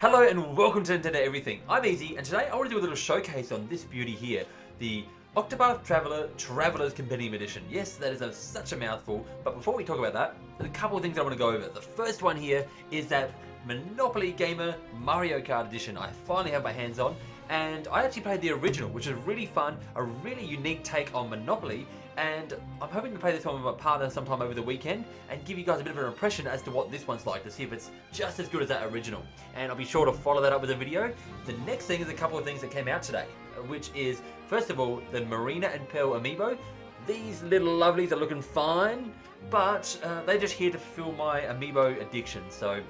Hello and welcome to Internet Everything. I'm Easy, and today I want to do a little showcase on this beauty here, the Octopath Traveler Traveler's Compendium Edition. Yes, that is such a mouthful, but before we talk about that, there's a couple of things I want to go over. The first one here is that Monopoly Gamer Mario Kart Edition I finally have my hands on, and I actually played the original, which is really fun, a really unique take on Monopoly, and I'm hoping to play this one with my partner sometime over the weekend and give you guys a bit of an impression as to what this one's like, to see if it's just as good as that original. And I'll be sure to follow that up with a video. The next thing is a couple of things that came out today, which is, first of all, the Marina and Pearl Amiibo. These little lovelies are looking fine, but they're just here to fulfill my Amiibo addiction, so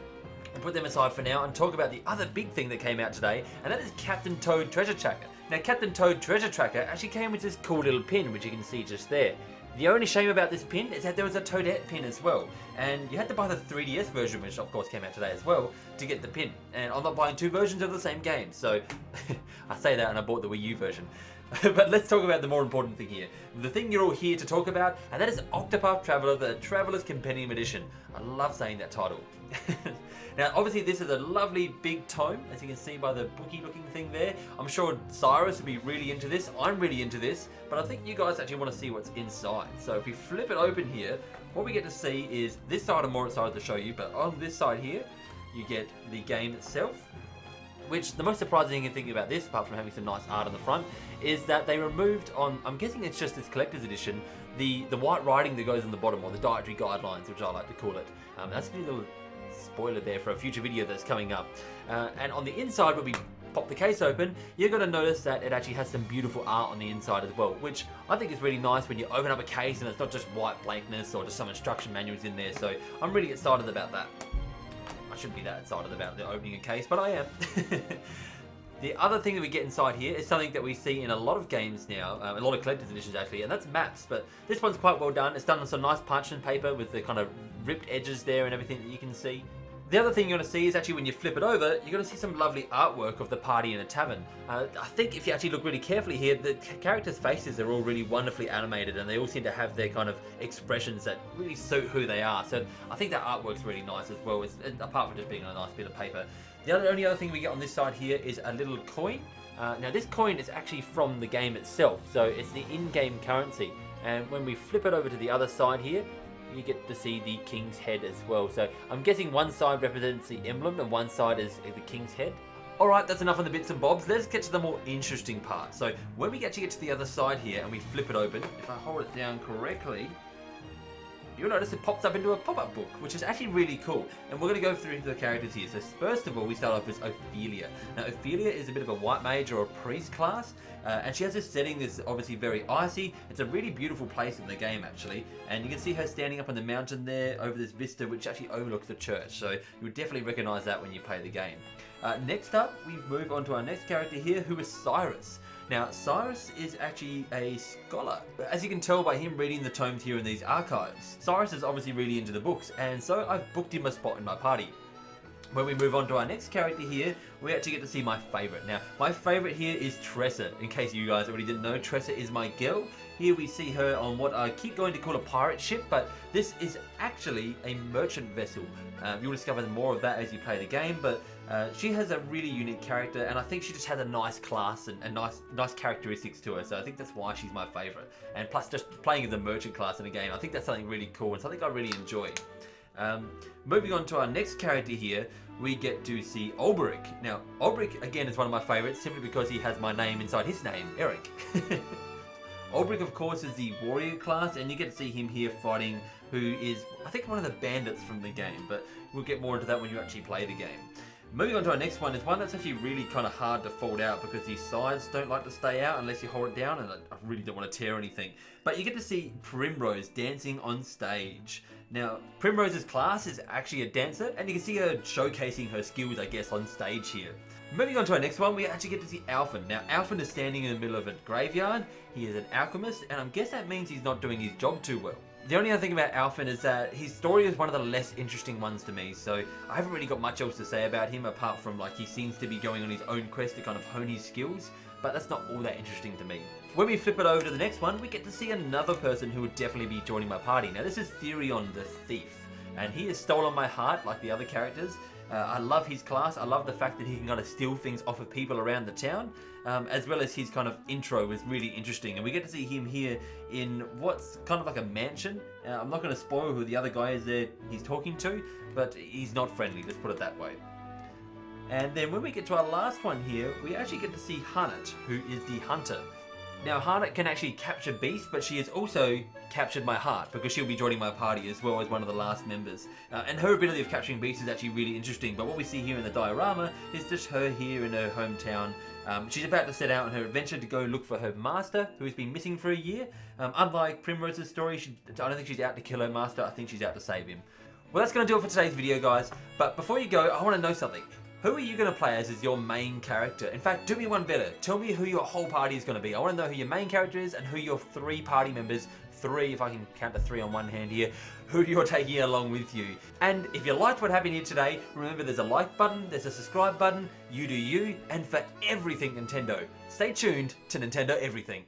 I'll put them aside for now and talk about the other big thing that came out today, and that is Captain Toad Treasure Tracker. Now, Captain Toad Treasure Tracker actually came with this cool little pin, which you can see just there. The only shame about this pin is that there was a Toadette pin as well, and you had to buy the 3DS version, which of course came out today as well, to get the pin. And I'm not buying two versions of the same game, so I say that and I bought the Wii U version. But let's talk about the more important thing here. The thing you're all here to talk about, and that is Octopath Traveler, the Traveler's Compendium Edition. I love saying that title. Now, obviously this is a lovely big tome, as you can see by the booky looking thing there. I'm sure Cyrus will be really into this. I'm really into this, but I think you guys actually want to see what's inside. So if we flip it open here, what we get to see is this side. I'm more excited to show you, but on this side here, you get the game itself. Which, the most surprising thing about this, apart from having some nice art on the front, is that they removed on, I'm guessing it's just this collector's edition, the white writing that goes on the bottom, or the dietary guidelines, which I like to call it. That's a little spoiler there for a future video that's coming up. And on the inside, when we pop the case open, you're going to notice that it actually has some beautiful art on the inside as well, which I think is really nice when you open up a case and it's not just white blankness or just some instruction manuals in there. So I'm really excited about that. I shouldn't be that excited about the opening a case, but I am. The other thing that we get inside here is something that we see in a lot of games now, a lot of collector's editions actually, and that's maps. But this one's quite well done. It's done on some nice parchment paper with the kind of ripped edges there and everything that you can see. The other thing you're going to see is actually when you flip it over, you're going to see some lovely artwork of the party in a tavern. I think if you actually look really carefully here, the characters' faces are all really wonderfully animated, and they all seem to have their kind of expressions that really suit who they are. So I think that artwork's really nice as well, apart from just being a nice bit of paper. The only other thing we get on this side here is a little coin. Now this coin is actually from the game itself, so it's the in-game currency. And when we flip it over to the other side here, you get to see the king's head as well. So I'm guessing one side represents the emblem and one side is the king's head. Alright, that's enough on the bits and bobs. Let's get to the more interesting part. So when we actually get to the other side here and we flip it open, if I hold it down correctly, you'll notice it pops up into a pop-up book, which is actually really cool. And we're going to go through the characters here. So first of all, we start off with Velia. Now, Velia is a bit of a white mage or a priest class, and she has this setting that's obviously very icy. It's a really beautiful place in the game, actually. And you can see her standing up on the mountain there over this vista, which actually overlooks the church. So you would definitely recognize that when you play the game. Next up, we move on to our next character here, who is Cyrus. Now, Cyrus is actually a scholar. As you can tell by him reading the tomes here in these archives, Cyrus is obviously really into the books, and so I've booked him a spot in my party. When we move on to our next character here, we actually get to see my favourite. Now, my favourite here is Tressa. In case you guys already didn't know, Tressa is my girl. Here we see her on what I keep going to call a pirate ship, but this is actually a merchant vessel. You'll discover more of that as you play the game, but she has a really unique character, and I think she just has a nice class and nice characteristics to her, so I think that's why she's my favourite. And plus, just playing as a merchant class in a game, I think that's something really cool and something I really enjoy. Moving on to our next character here, we get to see Oberek. Now, Oberek, again, is one of my favourites, simply because he has my name inside his name, Eric. Oberek, of course, is the warrior class, and you get to see him here fighting, who is, I think, one of the bandits from the game, but we'll get more into that when you actually play the game. Moving on to our next one is one that's actually really kind of hard to fold out because these sides don't like to stay out unless you hold it down, and I really don't want to tear anything. But you get to see Primrose dancing on stage. Now, Primrose's class is actually a dancer, and you can see her showcasing her skills, I guess, on stage here. Moving on to our next one, we actually get to see Alfred. Now, Alfred is standing in the middle of a graveyard. He is an alchemist, and I guess that means he's not doing his job too well. The only other thing about Alfred is that his story is one of the less interesting ones to me, so I haven't really got much else to say about him apart from, like, he seems to be going on his own quest to kind of hone his skills, but that's not all that interesting to me. When we flip it over to the next one, we get to see another person who would definitely be joining my party. Now, this is Therion the Thief, and he has stolen my heart like the other characters. I love his class. I love the fact that he can kind of steal things off of people around the town, as well as his kind of intro was really interesting. And we get to see him here in what's kind of like a mansion. I'm not going to spoil who the other guy is there he's talking to, but he's not friendly, let's put it that way. And then when we get to our last one here, we actually get to see Harnett, who is the hunter. Now, Harnett can actually capture beasts, but she has also captured my heart because she'll be joining my party as well as one of the last members. And her ability of capturing beasts is actually really interesting, but what we see here in the diorama is just her here in her hometown. She's about to set out on her adventure to go look for her master, who has been missing for a year. Unlike Primrose's story, I don't think she's out to kill her master, I think she's out to save him. Well, that's going to do it for today's video, guys. But before you go, I want to know something. Who are you going to play as your main character? In fact, do me one better. Tell me who your whole party is going to be. I want to know who your main character is and who your 3 party members, 3 if I can count the 3 on one hand here, who you're taking along with you. And if you liked what happened here today, remember there's a like button, there's a subscribe button, you do you, and for everything Nintendo, stay tuned to Nintendo Everything.